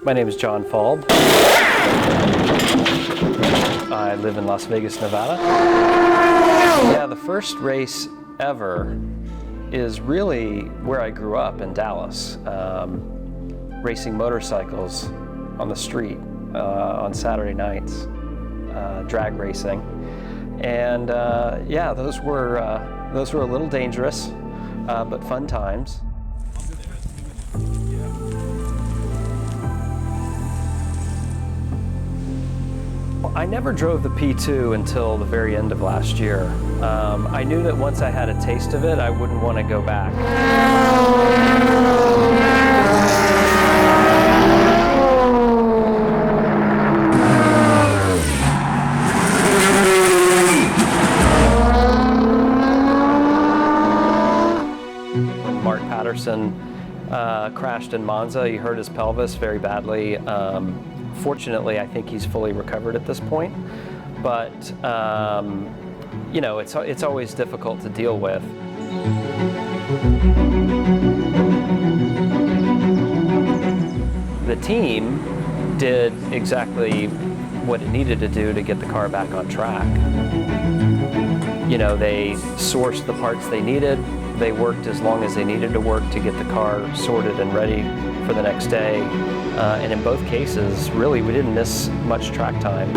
My name is John Falb. I live in Las Vegas, Nevada. Yeah, the first race ever is really where I grew up in Dallas, racing motorcycles on the street on Saturday nights, drag racing. And yeah, those were a little dangerous, but fun times. I never drove the P2 until the very end of last year. I knew that once I had a taste of it, I wouldn't want to go back. Mark Patterson crashed in Monza. He hurt his pelvis very badly. Fortunately, I think he's fully recovered at this point, but you know, it's always difficult to deal with. The team did exactly what it needed to do to get the car back on track. You know, they sourced the parts they needed. They worked as long as they needed to work to get the car sorted and ready for the next day. And in both cases, really, we didn't miss much track time.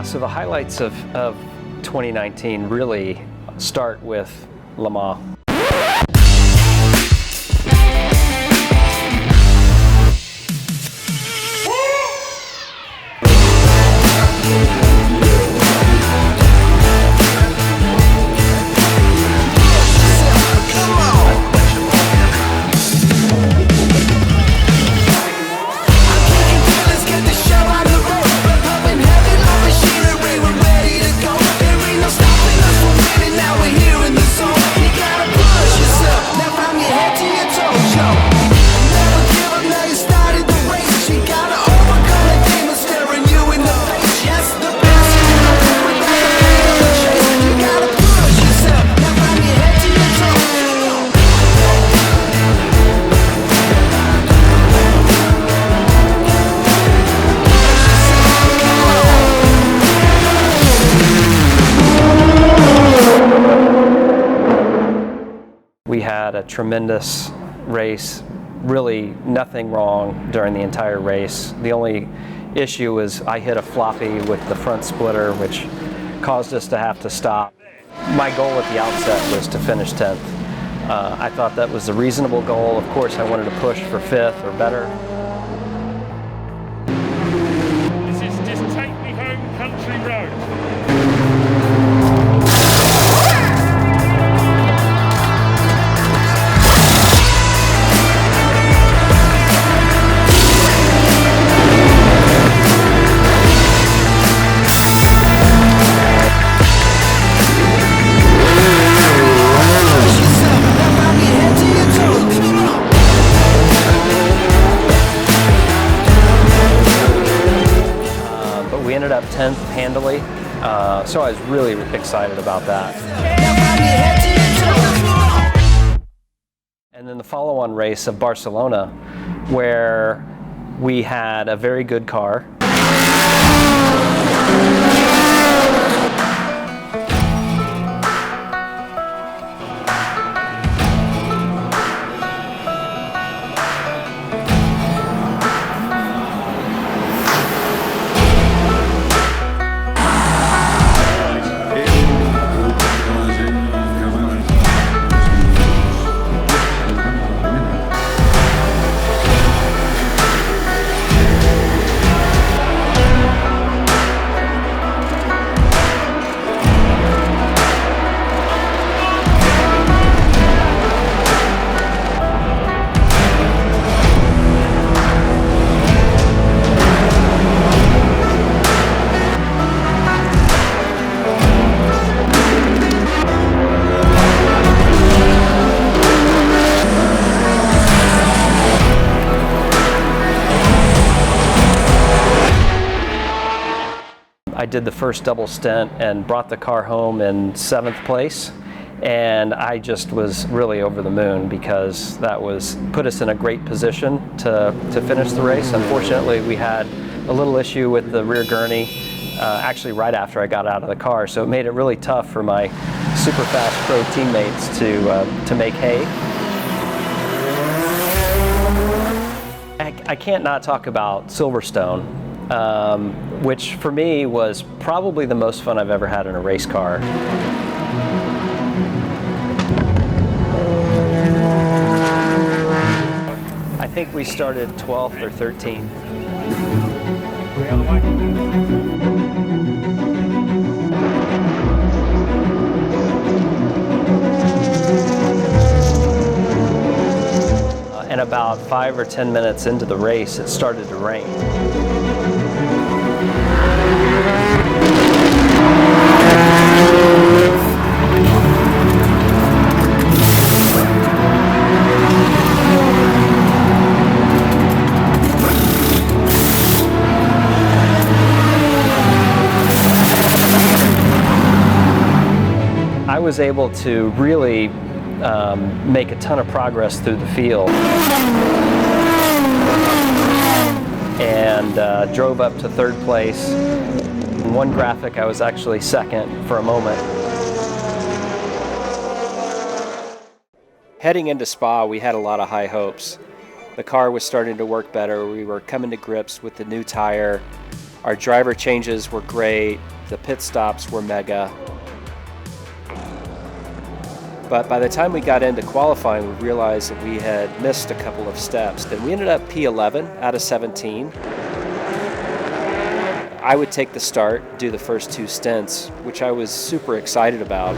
So the highlights of 2019 really start with Le Mans. We had a tremendous race, really nothing wrong during the entire race. The only issue was I hit a floppy with the front splitter, which caused us to have to stop. My goal at the outset was to finish 10th. I thought that was a reasonable goal. Of course, I wanted to push for 5th or better. This is Just Take Me Home Country Road. We ended up 10th handily, so I was really excited about that. And then the follow-on race of Barcelona, where we had a very good car. did the first double stint and brought the car home in 7th place. And I just was really over the moon because that put us in a great position to finish the race. Unfortunately, we had a little issue with the rear gurney actually right after I got out of the car, so it made it really tough for my super fast pro teammates to make hay. I can't not talk about Silverstone, which for me was probably the most fun I've ever had in a race car. I think we started 12th or 13th. And about 5 or 10 minutes into the race, it started to rain. I was able to really make a ton of progress through the field and drove up to 3rd place. In one graphic, I was actually 2nd for a moment. Heading into Spa, we had a lot of high hopes. The car was starting to work better. We were coming to grips with the new tire. Our driver changes were great. The pit stops were mega. But by the time we got into qualifying, we realized that we had missed a couple of steps. And we ended up P11 out of 17. I would take the start, do the first 2 stints, which I was super excited about.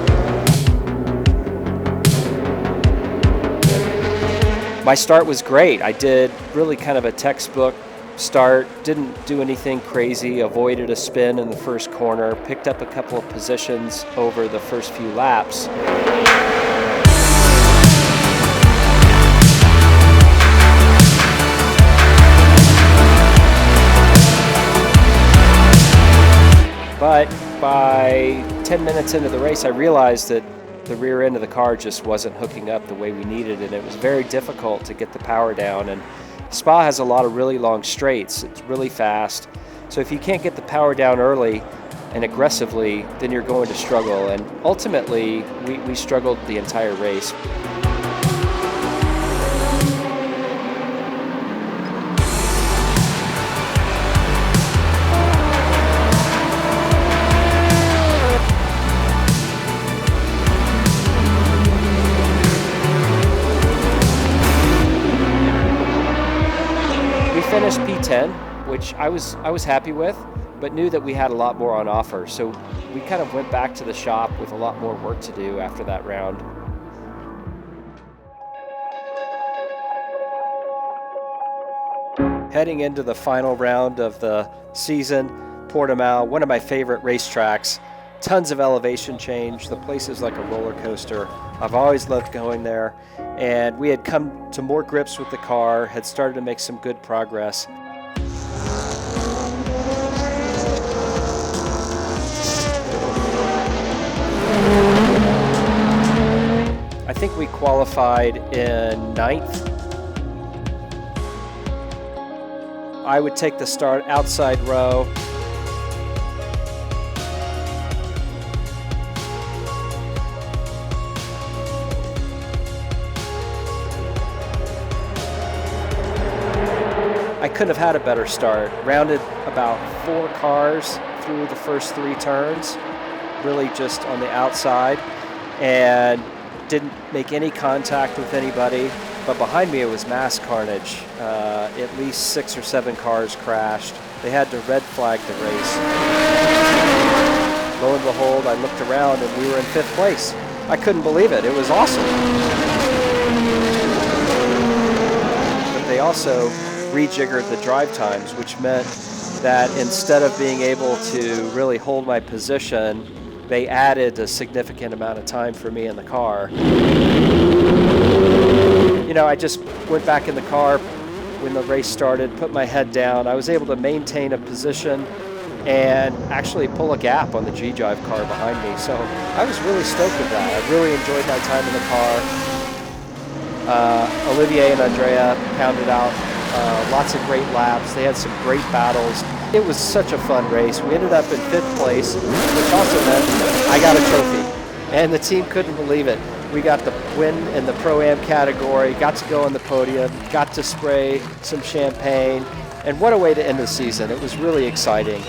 My start was great. I did really kind of a textbook start, didn't do anything crazy, avoided a spin in the first corner, picked up a couple of positions over the first few laps. But by 10 minutes into the race, I realized that the rear end of the car just wasn't hooking up the way we needed, and it was very difficult to get the power down. And Spa has a lot of really long straights. It's really fast. So if you can't get the power down early and aggressively, then you're going to struggle. And ultimately, we struggled the entire race. Finished P10, which I was happy with, but knew that we had a lot more on offer. So we kind of went back to the shop with a lot more work to do after that round. Heading into the final round of the season, Portimão, one of my favorite racetracks. Tons of elevation change. The place is like a roller coaster. I've always loved going there. And we had come to more grips with the car, had started to make some good progress. I think we qualified in 9th. I would take the start outside row. I couldn't have had a better start. Rounded about 4 cars through the first 3 turns, really just on the outside, and didn't make any contact with anybody. But behind me it was mass carnage. At least 6 or 7 cars crashed. They had to red flag the race. Lo and behold, I looked around and we were in 5th place. I couldn't believe it. It was awesome. But they also rejiggered the drive times, which meant that instead of being able to really hold my position, they added a significant amount of time for me in the car. You know, I just went back in the car when the race started, put my head down. I was able to maintain a position and actually pull a gap on the G-Drive car behind me. So I was really stoked with that. I really enjoyed my time in the car. Olivier and Andrea pounded out lots of great laps. They had some great battles. It was such a fun race. We ended up in 5th place, which also meant I got a trophy. And the team couldn't believe it. We got the win in the Pro-Am category, got to go on the podium, got to spray some champagne, and what a way to end the season. It was really exciting.